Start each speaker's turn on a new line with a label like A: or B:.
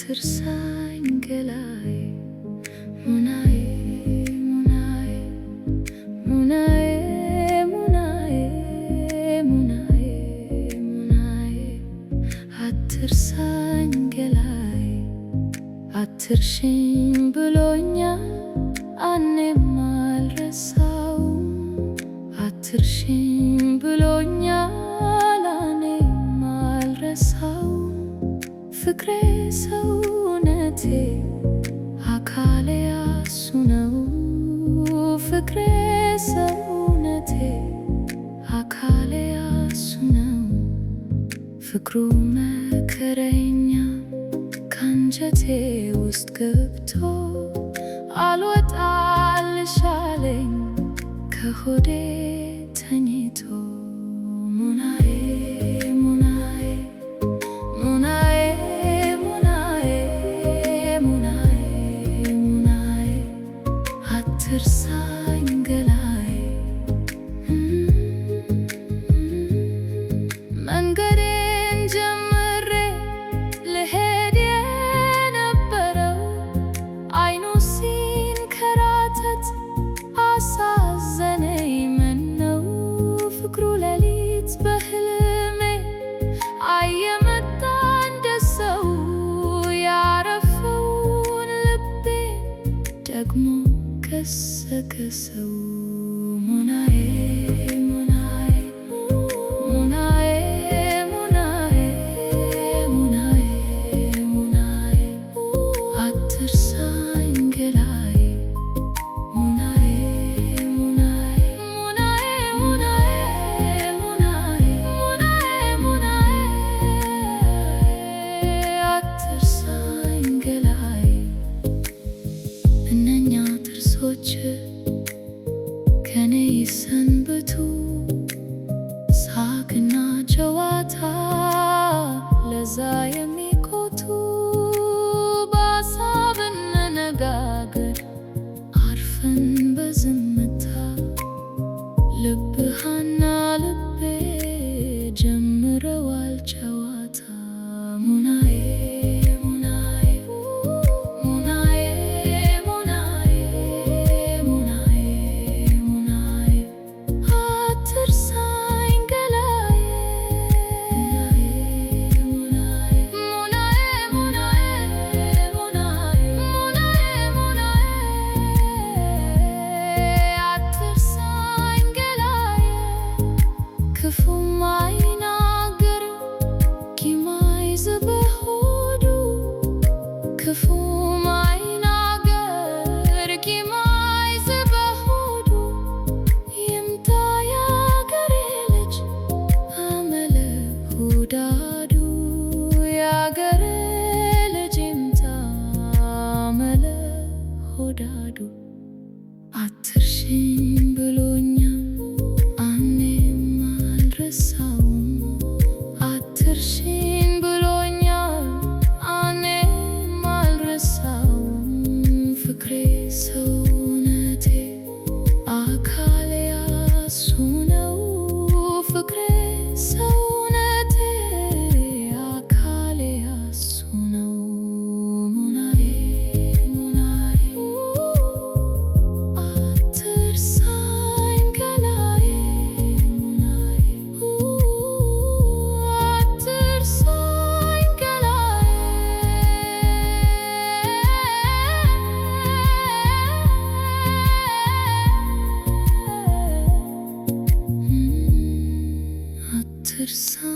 A: አትርሳኝ ገላዬ ሙናዬ ሙናዬ ሙናዬ ሙናዬ ሙናዬ ሙናዬ አትርሳኝ ገላዬ አትርሽኝ ብሎኛል እኔም አልረሳውም አትርሽኝ ብሎኛል እኔም አልረሳውም ፍቅሬ ሰውነቴ አካሌ እሱ ነው ፍቅሬ ሰውነቴ አካሌ እሱ ነው ፍቅሩ መከረኛ ካንጀቴ ውስጥ ገብቶ አልወጣልሽ አለኝ ከሆዴ ተኝቶ ሙናዬ ሙናዬ ሙናዬ ሙናዬ ሙናዬ ሙናዬ አትርሳኝ ገላዬ መንገዴን ጀምሬ ልሄድ የነበረው አይኑ ሲንከራተት አሳዘነኝ ምነው ፍቅሩ ሌሊት በህልሜ አየመጣ እንደ ሰው ያረፈውን ልቤ ደግሞ ገሰገሰው ሙናዬ ሙናዬ ሙናዬ ሙናዬ ሙናዬ ሙናዬ አትርሳኝ ገላዬ ሙናዬ ሙናዬ ሙናዬ ሙናዬ ሙናዬ ሙናዬ አትርሳኝ ገላዬ እነኛ ጥርሶች ከኔ ይሰንብቱ ሳቅና ጨዋታ ለዛ የሚቆቱ በሀሳብ እንነጋገር አርፈን በዝምታ ልብህና ልቤ ጀምረዋል ጨዋታ ሙናዬ ሙናዬ ሙናዬ ሙናዬ ሙናዬ ሙናዬ አትርሳኝ ገላዬ ሙናዬ ሙናዬ ሙናዬ ሙናዬ ሙናዬ አትርሳኝ ገላዬ ክፉ ማይናገር ቂም አይዝ በሆዱ ክፉ ማይናገር ቂም አይዝ በሆዱ ይምጣ ያገሬ ልጅ አመለ ሁዳዱ ያገሬ ልጅ ይምጣ አመለ ሁዳዱ አትርሽኝ ብሎኛል እኔም አልረሳውም አትርሽኝ ብሎኛል እኔም አልረሳውም ፍቅሬ ሰውነቴ አካሌ እሱ ነው ፍቅሬ ሰውነቴ አካሌ እሱ ነው ሙናዬ ሙናዬ አትርሳኝ ገላዬ ሙናዬ አትርሳኝ ገላዬ አትርሳኝ